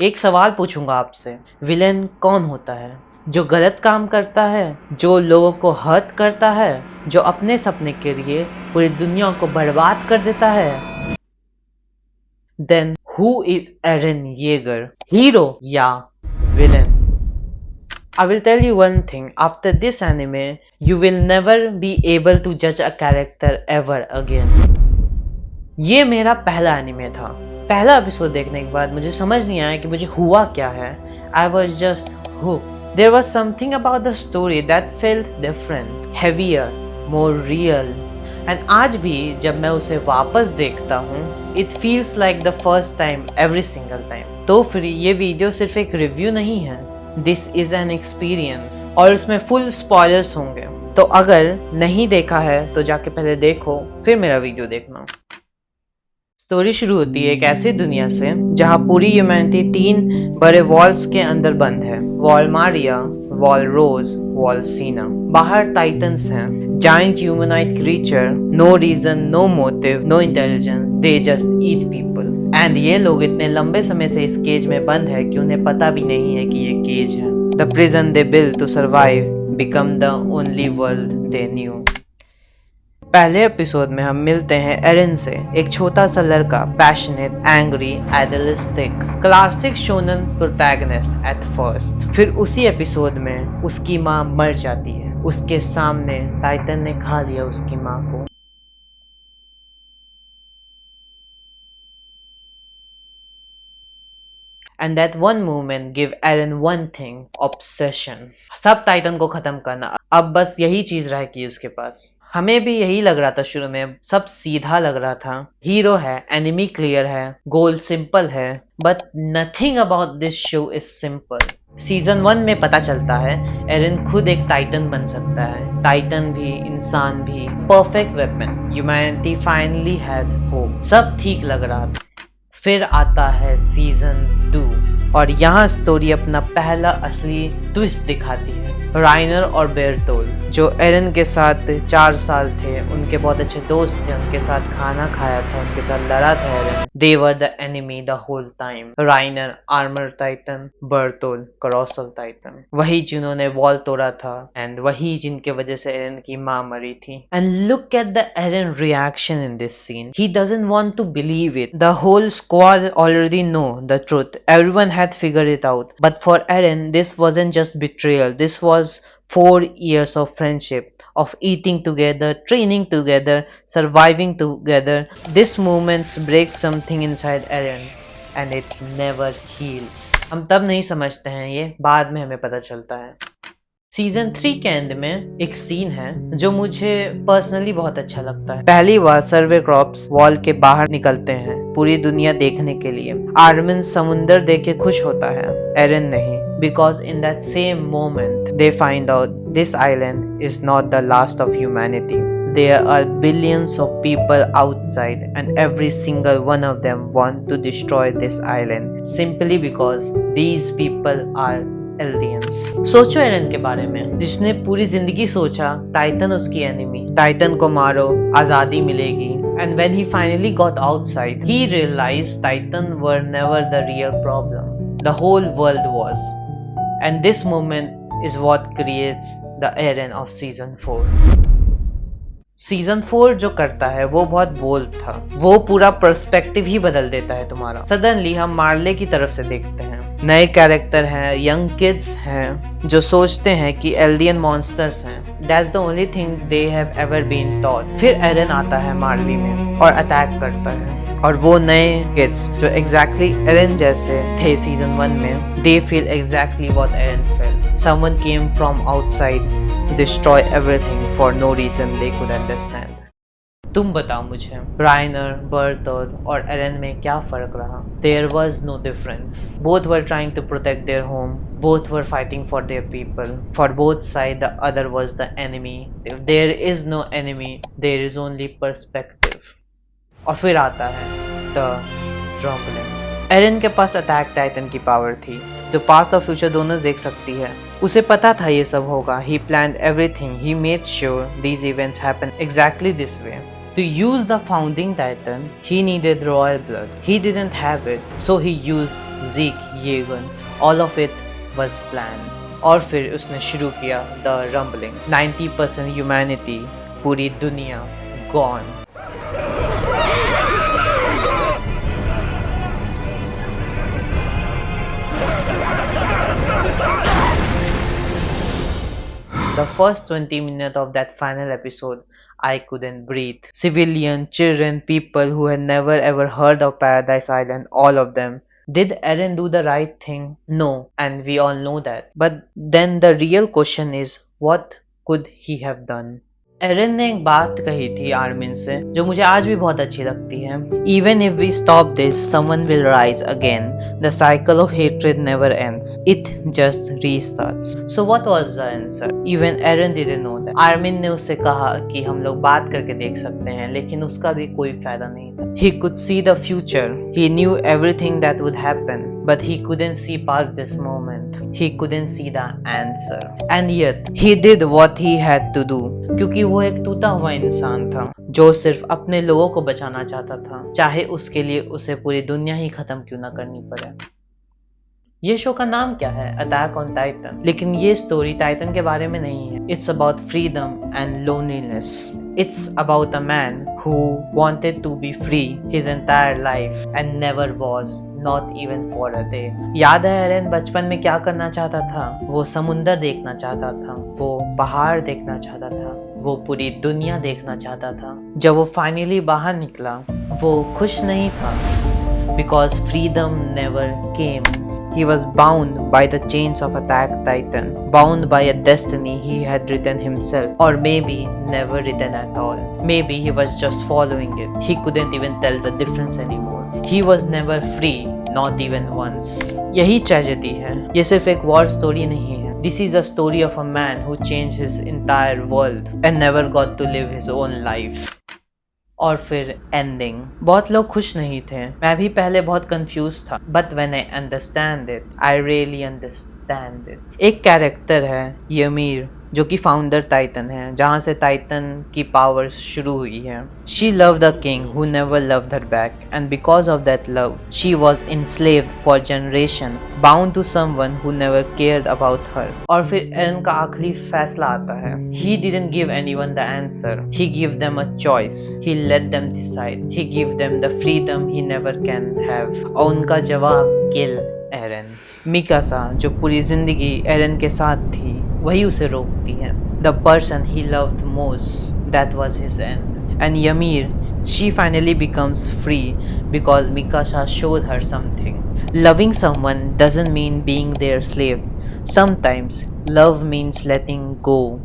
एक सवाल पूछूंगा आपसे, विलेन कौन होता है? जो गलत काम करता है, जो लोगों को हर्ट करता है, जो अपने सपने के लिए पूरी दुनिया को बर्बाद कर देता है? Then who is Eren Yeager? Hero या villain? I will tell you one thing, after this anime, you will never be able to judge a character ever again. ये मेरा पहला एनिमे था। पहला एपिसोड देखने के बाद मुझे समझ नहीं आया कि मुझे हुआ क्या है। I was just hooked. There was something about the story that felt different, heavier, more real. And आज भी जब मैं उसे वापस देखता हूँ, it feels like the first time every single time. तो फिर ये वीडियो सिर्फ एक रिव्यू नहीं है, this is an experience. और उसमें फुल स्पॉयलर्स होंगे, तो अगर नहीं देखा है तो जाके पहले देखो, फिर मेरा वीडियो देखना। स्टोरी शुरू होती है एक ऐसी दुनिया से जहां पूरी ह्यूमैनिटी 3 बड़े वॉल्स के अंदर बंद है। Wall Maria, Wall Rose, Wall Sina. बाहर टाइटन्स हैं, giant humanoid creature, no reason, no motive, no intelligence, they just eat people. And ये लोग इतने लंबे समय से इस केज में बंद है कि उन्हें पता भी नहीं है कि ये केज है। The prison they build to survive become the only world they knew. पहले एपिसोड में हम मिलते हैं एरन से, एक छोटा सा लड़का, passionate, angry, idealistic, classic shonen protagonist at first. फिर उसी एपिसोड में उसकी माँ मर जाती है, उसके सामने टाइटन ने खा लिया उसकी माँ को। And that one moment give Eren one thing, obsession. सब टाइटन को खत्म करना, अब बस यही चीज रह गई उसके पास। हमें भी यही लग रहा था शुरू में, सब सीधा लग रहा था, हीरो है, एनिमी क्लियर है, गोल सिंपल है, but nothing about this show is simple. Season 1 में पता चलता है एरन खुद एक टाइटन बन सकता है, टाइटन भी, इंसान भी, perfect weapon, humanity finally had hope, सब ठीक लग रहा था। फिर आता है सीजन 2 और यहाँ स्टोरी अपना पहला असली ट्विस्ट दिखाती है। राइनर और बेरतोल जो एरन के साथ 4 साल थे, उनके बहुत अच्छे दोस्त थे, उनके साथ खाना खाया था, उनके साथ लड़ा था Eren. They were the enemy the whole time. Reiner armour titan, Bertholdt colossal titan, वही जिन्होंने वॉल तोड़ा था एंड वही जिनके वजह से एरन की माँ मरी थी। And look at the Eren reaction in this scene, he doesn't want to believe it. The whole squad already know the truth. Everyone had figured it out. But for Eren, this wasn't just betrayal. This was 4 years of friendship, of eating together, training together, surviving together. This moment breaks something inside Eren, and it never heals. हम तब नहीं समझते हैं ये, बाद में हमें पता चलता है। सीजन 3 के एंड में एक सीन है जो मुझे पर्सनली बहुत अच्छा लगता है। पहली बार सर्वे क्रॉप्स वॉल के बाहर निकलते हैं पूरी दुनिया देखने के लिए। आर्मिन समुंदर देख के खुश होता है, एरन नहीं, because in that same moment they find out this island is not the last of humanity. There are billions of people outside and every single one of them want to destroy this island simply because these people are Eldians. सोचो एरन के बारे में, जिसने पूरी जिंदगी सोचा Titan उसकी enemy, Titan को मारो आजादी मिलेगी। And when he finally got outside, he realised titan were never the real problem, the whole world was. And this moment is what creates the Eren of season 4। Season 4 जो करता है वो बहुत bold था, वो पूरा पर्सपेक्टिव ही बदल देता है तुम्हारा। सडनली हम मार्ले की तरफ से देखते हैं, नए कैरेक्टर हैं, यंग किड्स हैं जो सोचते हैं कि एल्डियन मॉन्स्टर्स हैं। That's the only thing they have ever been taught. फिर एरन आता है मार्ली में और अटैक करता है, और वो नए किड्स जो एग्जैक्टली एरन जैसे थे सीजन 1 में, they feel exactly what Eren felt. Someone came from outside to destroy everything for no reason they could understand. तुम बताओ मुझे, राइनर, बर्टोल और एरन में क्या फर्क रहा? There was no difference. Both were trying to protect their home. Both were fighting for their people. For both sides, the other was the enemy. If there is no enemy, there is only perspective. और फिर आता है The Rumbling. एरन के पास attack Titan की power थी, जो past और future दोनों देख सकती है। उसे पता था ये सब होगा। He planned everything. He made sure these events happen exactly this way. To use the founding titan, he needed royal blood. He didn't have it, so he used Zeke Yeagan. All of it was planned. और फिर उसने शुरू किया The Rumbling. 90% humanity, पूरी दुनिया gone. The first 20 minutes of that final episode, I couldn't breathe. Civilian, children, people who had never ever heard of Paradise Island, all of them. Did Eren do the right thing? No, and we all know that. But then the real question is, what could he have done? एरन ने एक बात कही थी Armin से जो मुझे आज भी बहुत अच्छी लगती है. Even if we stop this, someone will rise again. The cycle of hatred never ends. It just restarts. So what was the answer? Even Eren didn't know that. Armin ने उससे कहा कि हम लोग बात करके देख सकते हैं, लेकिन उसका भी कोई फायदा नहीं था. He could see the future. He knew everything that would happen, but he couldn't see past this moment. He couldn't see the answer. And yet, he did what he had to do. क्योंकि वो एक टूटा हुआ इंसान था जो सिर्फ अपने लोगों को बचाना चाहता था, चाहे उसके लिए उसे पूरी दुनिया ही खत्म क्यों ना करनी पड़े. ये शो का नाम क्या है? Attack on Titan. लेकिन ये स्टोरी टाइटन के बारे में नहीं है. It's about freedom and loneliness. It's about a man who wanted to be free his entire life and never was, not even for a day. याद है एरन बचपन में क्या करना चाहता था? वो समुंदर देखना चाहता था, वो पहाड़ देखना चाहता था, वो पूरी दुनिया देखना चाहता था. जब वो फाइनली बाहर निकला, वो खुश नहीं था, because freedom never came. He was bound by the chains of Attack Titan, bound by a destiny he had written himself, or maybe never written at all. Maybe he was just following it. He couldn't even tell the difference anymore. He was never free, not even once. यही tragedy है. ये सिर्फ एक war story नहीं है. This is a story of a man who changed his entire world and never got to live his own life. और फिर ending. बहुत लोग खुश नहीं थे. मैं भी पहले बहुत कंफ्यूज था. But when I understand it, I really understand it. एक कैरेक्टर है यमीर जो कि फाउंडर टाइटन है, जहाँ से टाइटन की पावर शुरू हुई है. She love the king who never loved her back, and because of that love she was enslaved for generation, bound to someone who never cared about her. और फिर Eren का आखिरी फैसला आता है. He didn't give anyone the answer. He give them a choice. He let them decide. He give them the freedom he never can have. और उनका जवाब किल एरन. मिकासा जो पूरी जिंदगी एरन के साथ थी, वही उसे रोकती है. The person he loved most, that was his end. And Ymir, she finally becomes free because Mikasa showed her something. Loving someone doesn't mean being their slave. Sometimes love means letting go.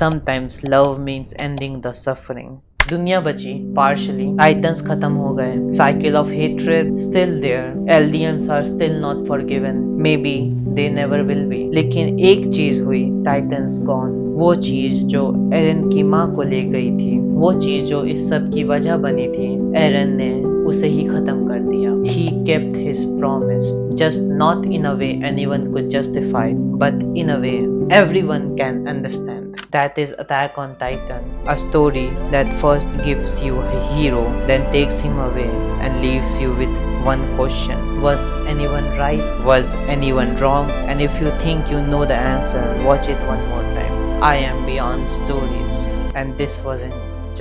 Sometimes love means ending the suffering. दुनिया बची partially. Titans खत्म हो गए. Cycle of hatred still there. Eldians are still not forgiven. Maybe they never will be. लेकिन एक चीज हुई. Titans gone. वो चीज जो एरन की माँ को ले गई थी, वो चीज जो इस सब की वजह बनी थी, एरन ने उसे ही खत्म कर दिया. He kept his promise. Just not in a way anyone could justify, but in a way everyone can understand. That is Attack on Titan, a story that first gives you a hero, then takes him away and leaves you with one question. Was anyone right? Was anyone wrong? And if you think you know the answer, watch it one more time. I am beyond stories, and this wasn't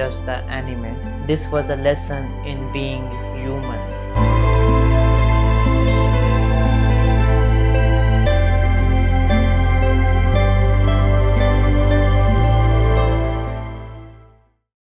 just the anime. This was a lesson in being human.